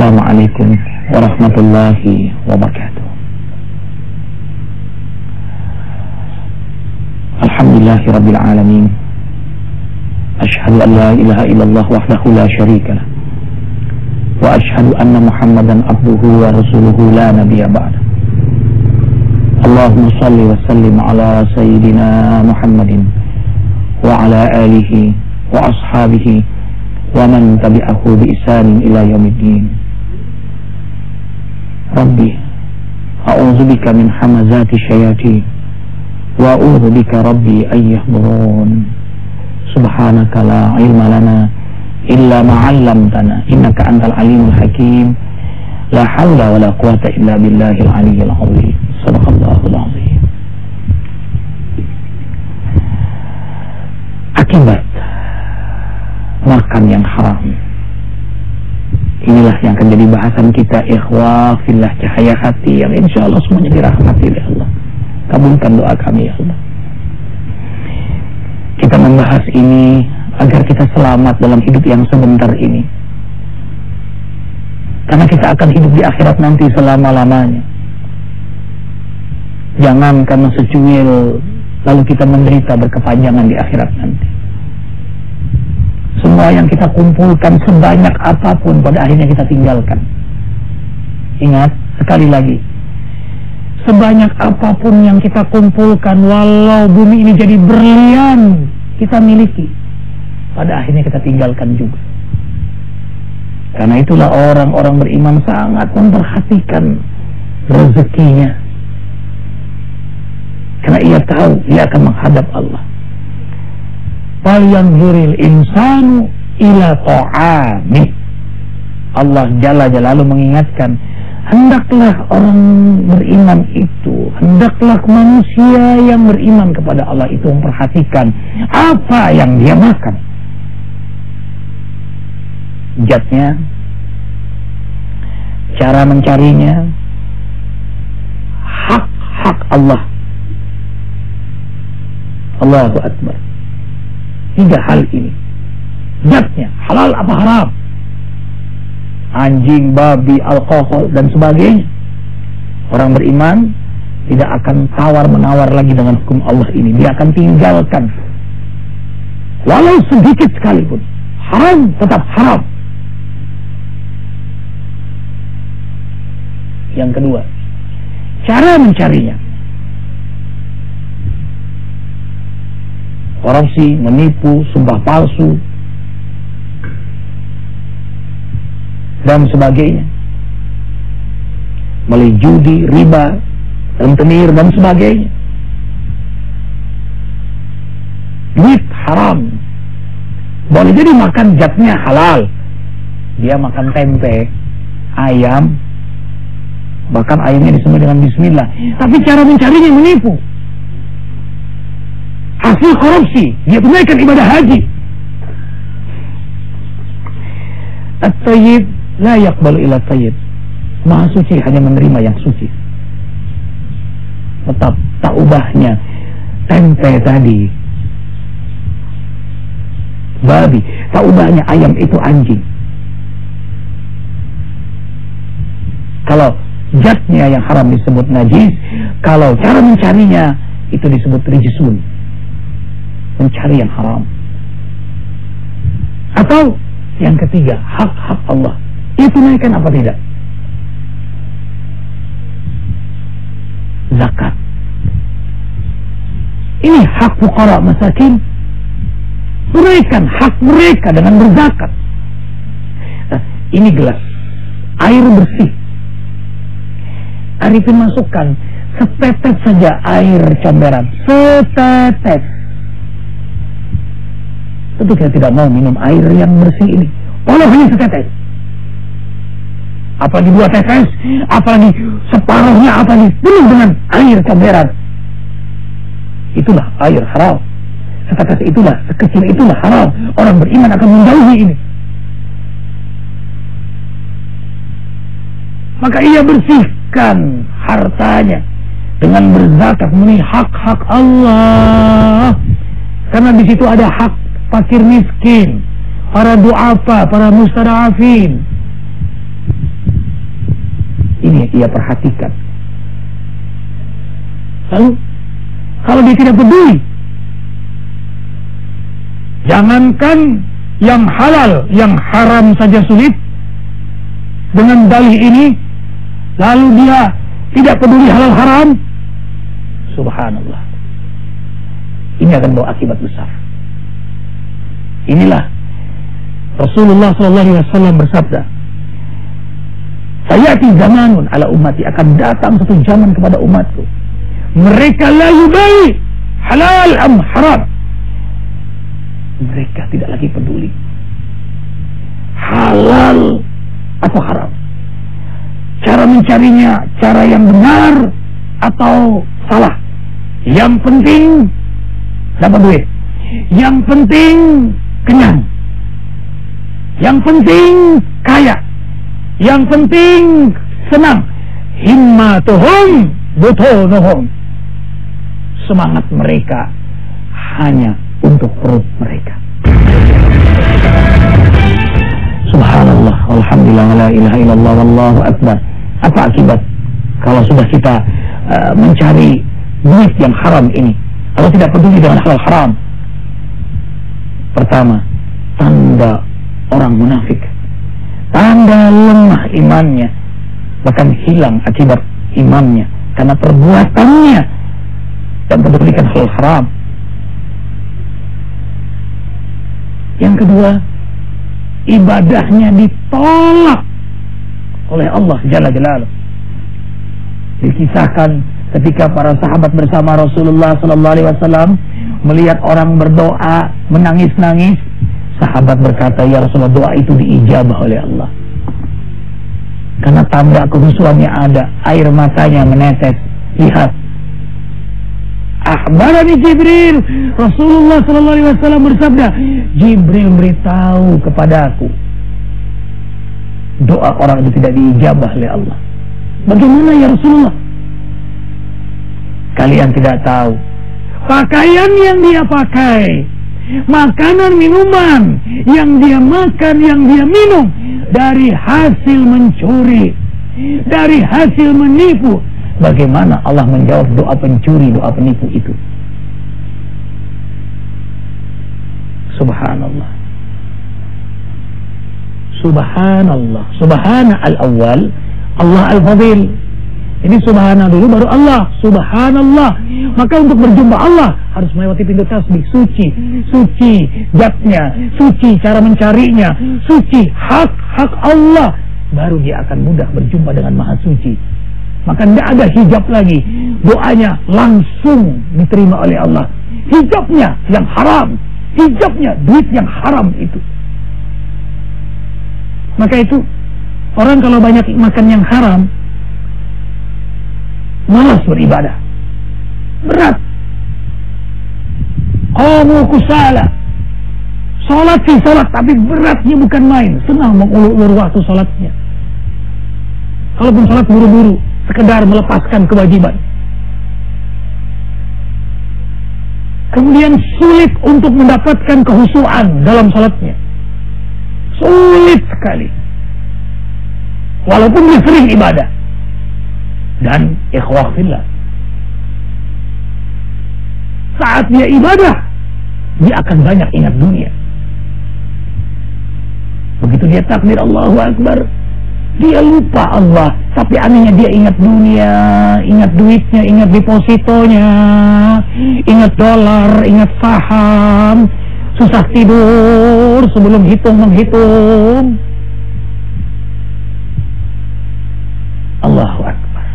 Assalamualaikum warahmatullahi wabarakatuh. Alhamdulillahi rabbil alamin. Ashhadu an la ilaha illallah wahdahu la syarika lah. Wa ashhadu anna Muhammadan abduhu wa rasuluhu la nabiyya ba'da. Allahumma salli wa sallim ala sayyidina Muhammadin wa ala alihi wa ashabihi wa man tabi'ahu bi ihsanin ila yaumiddin. Rabbi a'udzubika min hamazati syayatin wa a'udzubika rabbi an yahdurun. Subhanaka la ilma lana illa ma 'allamtana innaka antal alimul hakim. La haula wala quwata illa billahil aliyyil azim. Sadaqallahul azim. Akibat makan yang haram, inilah yang akan jadi bahasan kita, ikhwah fillah, cahaya hati yang insya Allah semuanya dirahmati oleh Allah. Kabulkan doa kami ya Allah. Kita membahas ini agar kita selamat dalam hidup yang sebentar ini, karena kita akan hidup di akhirat nanti selama-lamanya. Jangan karena secuil lalu kita menderita berkepanjangan di akhirat nanti. Semua yang kita kumpulkan sebanyak apapun pada akhirnya kita tinggalkan. Ingat sekali lagi, sebanyak apapun yang kita kumpulkan, walau bumi ini jadi berlian kita miliki, pada akhirnya kita tinggalkan juga. Karena itulah orang-orang beriman sangat memperhatikan rezekinya, karena ia tahu ia akan menghadap Allah. Falyanzuril insanu ila ta'amih. Allah Jalla Jalaluhu mengingatkan, hendaklah orang beriman itu, hendaklah manusia yang beriman kepada Allah itu memperhatikan apa yang dia makan. Zatnya, cara mencarinya, hak-hak Allah. Allahu Akbar. 3 hal ini, zatnya halal apa haram, anjing, babi, alkohol dan sebagainya. Orang beriman tidak akan tawar-menawar lagi dengan hukum Allah ini. Dia akan tinggalkan walau sedikit sekalipun. Haram tetap haram. Yang kedua, cara mencarinya. Korupsi, menipu, sumpah palsu dan sebagainya, melalui judi, riba, rentenir dan sebagainya. Duit haram. Boleh jadi makan zatnya halal, dia makan tempe, ayam, bahkan ayamnya disembelih dengan bismillah, tapi cara mencarinya menipu. Hasil korupsi, dia tunaikan ibadah haji. At-tayyib la yaqbalu illa tayyib. Maha suci hanya menerima yang suci. Tetap tak ubahnya tempe tadi, babi, tak ubahnya ayam itu anjing. Kalau zatnya yang haram disebut najis, kalau cara mencarinya itu disebut rijsun, mencari yang haram. Atau yang ketiga, hak-hak Allah, itu tunaikan apa tidak? Zakat. Ini hak fuqara masakin, tunaikan hak mereka dengan berzakat. Nah, ini gelas air bersih, Arifin masukkan setetes saja air comberan, setetes. Tentu kita tidak mau minum air yang bersih ini, walau hanya setetes. Apalagi 2 tetes, apalagi separuhnya, apalagi penuh dengan air comberan. Itulah air haram. Setetes itulah, sekecil itulah haram. Orang beriman akan menjauhi ini. Maka ia bersihkan hartanya dengan berzakat, memenuhi hak-hak Allah. Karena di situ ada hak fakir miskin, para du'afa, para mustada'afin, Ini ia perhatikan. Lalu kalau dia tidak peduli, jangankan yang halal, yang haram saja sulit. Dengan dalih ini, lalu dia tidak peduli halal haram. Subhanallah. Ini akan bawa akibat besar. Inilah Rasulullah SAW bersabda, "Sayati zamanun ala ummati," akan datang satu zaman kepada umatku, mereka la yubali halal am haram. Mereka tidak lagi peduli halal atau haram, cara mencarinya, cara yang benar atau salah. Yang penting dapat duit, yang penting kenyang, yang penting kaya, yang penting senang. Himmatuhum butunuhum, semangat mereka hanya untuk perut mereka. Subhanallah, alhamdulillah, la ilaha illallah, wallahu akbar. Apa akibat kalau sudah kita mencari duit yang haram ini, kalau tidak peduli dengan halal haram? Pertama, tanda orang munafik, tanda lemah imannya, bahkan hilang akibat imannya karena perbuatannya dan pedulikan halal haram. Yang kedua, ibadahnya ditolak oleh Allah Jalla Jalaluh. Dikisahkan ketika para sahabat bersama Rasulullah SAW melihat orang berdoa menangis-nangis, sahabat berkata, "Ya Rasulullah, doa itu diijabah oleh Allah." Karena tanda kehusuannya ada, air matanya menetes. Lihat, akhbarani Jibril, Rasulullah SAW bersabda, Jibril beritahu kepadaku, doa orang itu tidak diijabah oleh Allah. Bagaimana ya Rasulullah? Kalian tidak tahu, pakaian yang dia pakai, makanan minuman yang dia makan, yang dia minum, dari hasil mencuri, dari hasil menipu. Bagaimana Allah menjawab doa pencuri, doa penipu itu? Subhanallah. Subhanallah. Subhana al-awwal, Allah al-fadil. Ini subhana dulu baru Allah. Subhanallah. Maka untuk berjumpa Allah harus melewati pintu tasbih. Suci, suci zatnya, suci cara mencarinya, suci hak Allah. Baru dia akan mudah berjumpa dengan Maha Suci. Maka tidak ada hijab lagi. Doanya langsung diterima oleh Allah. Hijabnya yang haram, hijabnya duit yang haram itu. Maka itu orang kalau banyak makan yang haram, malas beribadah, berat. Qamu kusala, sholat sih sholat, tapi beratnya bukan main. Senang mengulur-ulur waktu sholatnya. Kalaupun sholat buru-buru, sekedar melepaskan kewajiban. Kemudian sulit untuk mendapatkan khusyuan dalam sholatnya. Sulit sekali. Walaupun dia sering ibadah. Dan ikhwah fillah, saat dia ibadah, dia akan banyak ingat dunia. Begitu dia takbir Allahu Akbar, dia lupa Allah. Tapi anehnya dia ingat dunia, ingat duitnya, ingat depositonya, ingat dolar, ingat saham. Susah tidur sebelum menghitung. Allahu Akbar.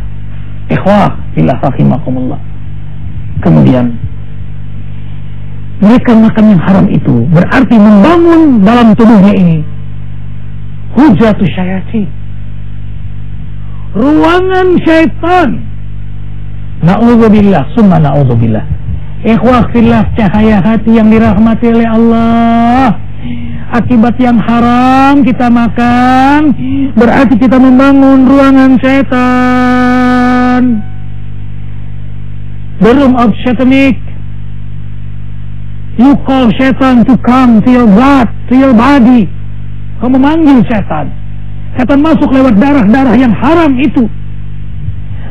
Ikhwah fillah rahimakumullah. Kemudian mereka makan yang haram itu berarti membangun dalam tubuhnya ini hujatus syayatin, ruangan syaitan. Na'udzubillah, summa na'udzubillah. Ikhwah fillah, cahaya hati yang dirahmati oleh Allah. Akibat yang haram kita makan berarti kita membangun ruangan syaitan. The room of satanic. You call syaitan to come to your blood, to your body. Kamu manggil syaitan. Syaitan masuk lewat darah-darah yang haram itu.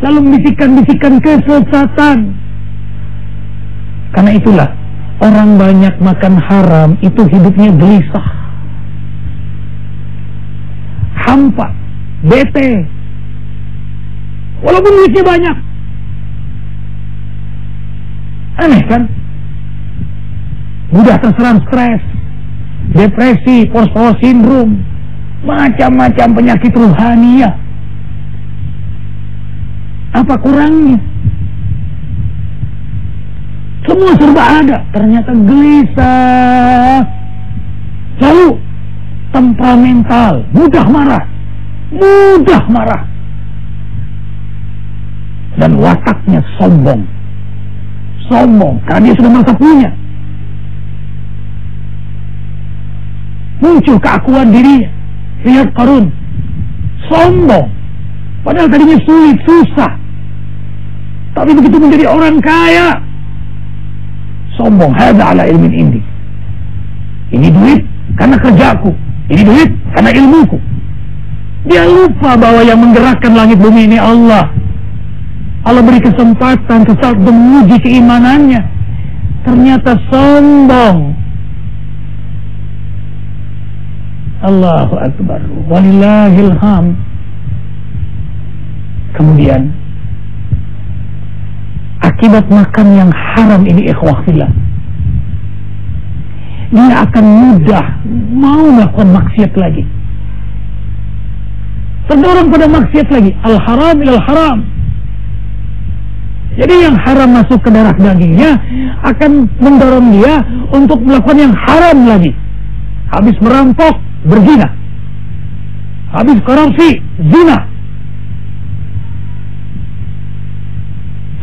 lalu bisikan-bisikan kesesatan. Karena itulah orang banyak makan haram itu hidupnya gelisah, hampa, bete, walaupun duitnya banyak. Aneh kan? Mudah terserang stres, depresi, post-post syndrome, macam-macam penyakit ruhaniah. Apa kurangnya? Semua serba ada, ternyata gelisah. Lalu temperamental, mudah marah. Dan wataknya sombong, karena dia sudah merasa punya. Muncul keakuan dirinya. Lihat Qarun, sombong, padahal tadinya sulit, susah, tapi begitu menjadi orang kaya, sombong. Hadza ala ilmin indi. Ini duit karena kerjaku, ini duit karena ilmuku. Dia lupa bahwa yang menggerakkan langit bumi ini Allah. Allah beri kesempatan sesaat menguji keimanannya. Ternyata sombong. Allahu Akbar, walillahil hamd. Kemudian akibat makan yang haram ini, ikhwah fillah, dia akan mudah mau melakukan maksiat lagi, terdorong pada maksiat lagi. Al-haram ilal haram. Jadi yang haram masuk ke darah dagingnya akan mendorong dia untuk melakukan yang haram lagi. Habis merampok, berzina. Habis korupsi, zina.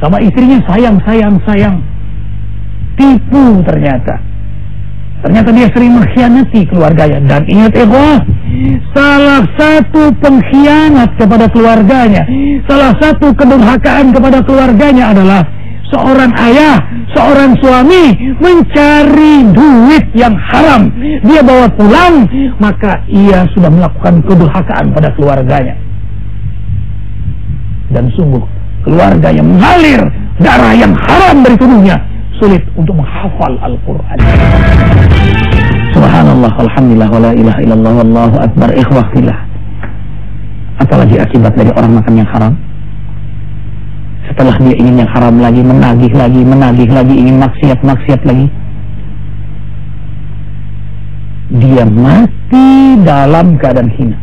Sama istrinya sayang. Tipu ternyata. Ternyata dia sering mengkhianati keluarganya. Dan ingat ikhwah, salah satu pengkhianat kepada keluarganya, salah satu kedurhakaan kepada keluarganya adalah seorang ayah, seorang suami mencari duit yang haram, dia bawa pulang, maka ia sudah melakukan kedurhakaan pada keluarganya. Dan sungguh keluarga yang mengalir darah yang haram dari tubuhnya sulit untuk menghafal Al-Quran. Subhanallah, alhamdulillah, wa la ilaha illallah, wallahu akbar. Ikhwah fillah, apalagi akibat dari orang makan yang haram? Setelah dia ingin yang haram lagi, menagih lagi, ingin maksiat lagi, dia mati dalam keadaan hina.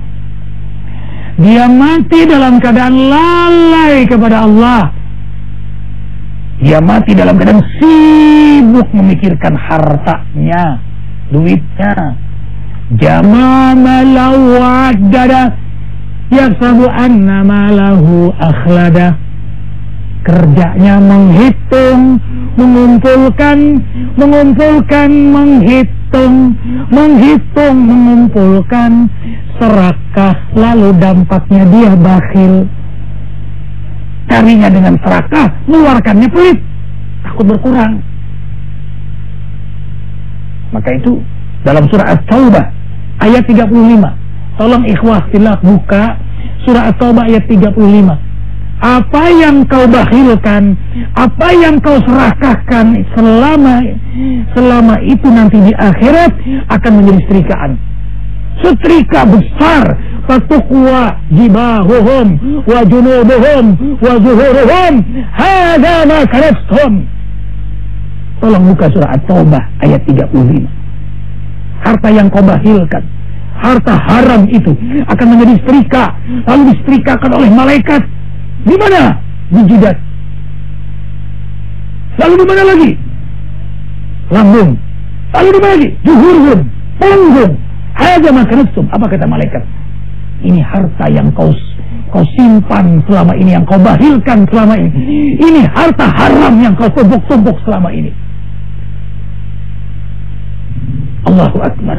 Dia mati dalam keadaan lalai kepada Allah. Dia mati dalam keadaan sibuk memikirkan hartanya, duitnya. Jama malahu addada yahsabu anna malahu akhlada. Kerjanya menghitung, mengumpulkan, mengumpulkan, serakah, lalu dampaknya dia bakhil. Carinya dengan serakah, mengeluarkannya pelit, takut berkurang. Maka itu dalam surah At-Taubah ayat 35. Tolong ikhwah fillah buka surah At-Taubah ayat 35. Apa yang kau bakhilkan, apa yang kau serakahkan selama itu nanti di akhirat akan menjadi setrikaan. Setrika besar. Fatuqwa jibahuhum wa junubuhum wa zuhuruhum hadha ma kanastum. Tolong buka surah At-Taubah ayat 35. Harta yang kau bakhilkan, harta haram itu akan menjadi setrika, lalu disetrikakan oleh malaikat. Di mana? Di jidat. Lalu di mana lagi? Lambung. Lalu di mana lagi? Zuhuruhum, punggung. Hadza ma kanastum. Apa kata malaikat? Ini harta yang kau simpan selama ini, yang kau bakhilkan selama ini. Ini harta haram yang kau tumpuk-tumpuk selama ini. Allahu Akbar.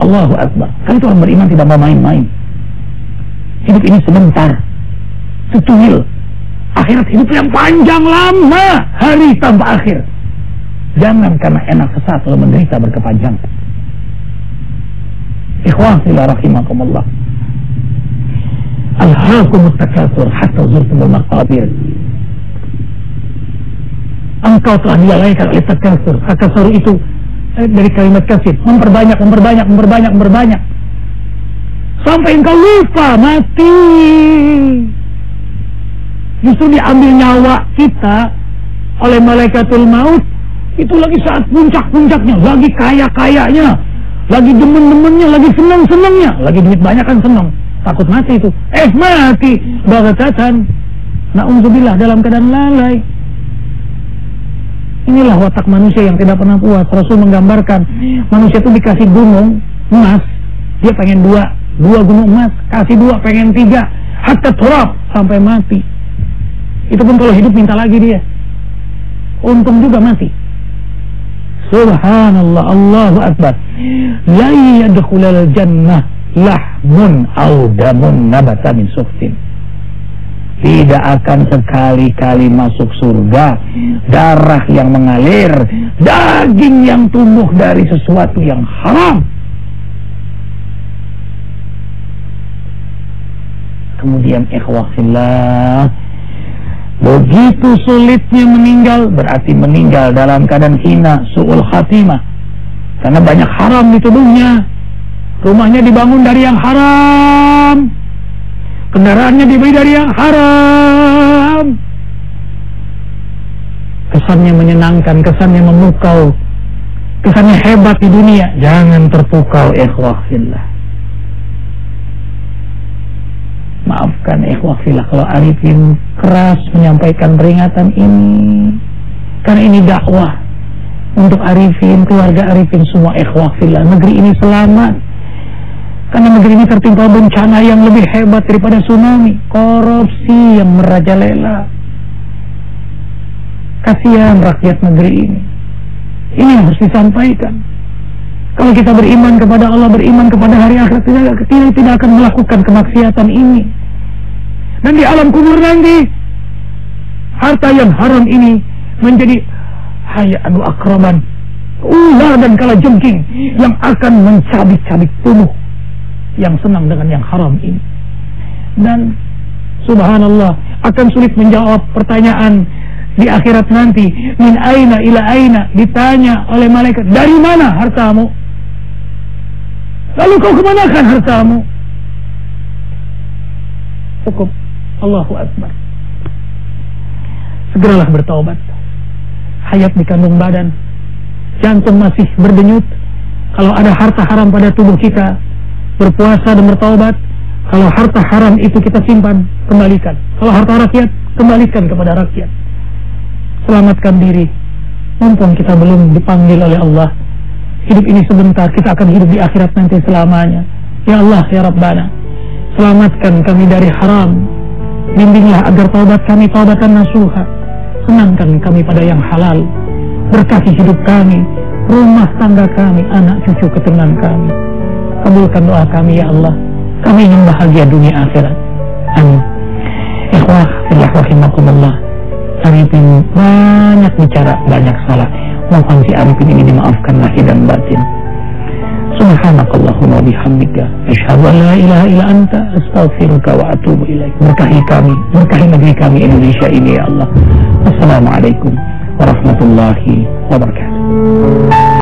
Allahu Akbar. Kan itu orang beriman tidak mau main-main. Hidup ini sebentar, secuil. Akhirat hidup yang panjang lama, hari tanpa akhir. Jangan karena enak sesaat lalu menderita berkepanjangan. Ikhwan fillah rahimakumullah. Alhaakumut takatsur hatta zurtumul maqabir. Engkau telah dilalaikan oleh takatsur. Takatsur itu dari kalimat kasir, memperbanyak sampai engkau lupa mati. Justru diambil nyawa kita oleh malaikatul maut itu lagi saat puncak-puncaknya, lagi kaya-kayanya, lagi demen-demennya, lagi senang-senangnya, lagi duit banyak kan senang, takut mati itu. Mati baghtatan, na'udzubillah, dalam keadaan lalai. Inilah watak manusia yang tidak pernah puas. Rasul menggambarkan manusia itu dikasih gunung emas, dia pengen dua gunung emas, kasih 2 pengen 3, hatta turab, sampai mati. Itu pun kalau hidup minta lagi dia. Untung juga mati. Subhanallah, Allahu Akbar. La yadkhulul jannah lahmun aw damun nabata min suftin. Tidak akan sekali-kali masuk surga darah yang mengalir, daging yang tumbuh dari sesuatu yang haram. Kemudian ikhwah fillah, begitu sulitnya meninggal, berarti meninggal dalam keadaan hina, su'ul khatimah, karena banyak haram di tubuhnya. Rumahnya dibangun dari yang haram, kendaraannya dibeli dari yang haram. Kesannya menyenangkan, kesannya memukau, kesannya hebat di dunia. Jangan terpukau ikhwah fillah. Maafkan ikhwah fillah kalau Arifin keras menyampaikan peringatan ini, karena ini dakwah untuk Arifin, keluarga Arifin semua ikhwah fillah. Negeri ini selamat karena negeri ini tertimpa bencana yang lebih hebat daripada tsunami, korupsi yang merajalela. Kasihan rakyat negeri ini. Ini yang harus disampaikan. Kalau kita beriman kepada Allah, beriman kepada hari akhirat, tidak akan melakukan kemaksiatan ini. Dan di alam kubur nanti, harta yang haram ini menjadi hayanu akraman, ular dan kalajengking yang akan mencabik-cabik tubuh yang senang dengan yang haram ini. Dan subhanallah, akan sulit menjawab pertanyaan di akhirat nanti. Min aina ila aina, ditanya oleh malaikat, dari mana hartamu? Lalu kau kemanakan hartamu? Cukup. Allahu Akbar. Segeralah bertaubat. Hayat di kandung badan, jantung masih berdenyut. Kalau ada harta haram pada tubuh kita, berpuasa dan bertaubat. Kalau harta haram itu kita simpan, kembalikan. Kalau harta rakyat, kembalikan kepada rakyat. Selamatkan diri, mumpung kita belum dipanggil oleh Allah. Hidup ini sebentar, kita akan hidup di akhirat nanti selamanya. Ya Allah, ya Rabbana, selamatkan kami dari haram. Bimbinglah agar taubat kami taubatan nasuha. Senangkan kami pada yang halal. Berkati hidup kami, rumah tangga kami, anak cucu keturunan kami. Kabulkan doa kami ya Allah. Kami ingin bahagia dunia akhirat. Amin. Ikhwah fillah rahimakumullah. Arifin banyak bicara, banyak salah. Mohon si Arifin ini dimaafkan lahir dan batin. Subhanakallahumma bihamdika, asyhadu an la ilaha illa anta, astaghfiruka wa atubu ilaik. Berkahi kami, berkahi negeri kami Indonesia ini ya Allah. Wassalamualaikum warahmatullahi wabarakatuh.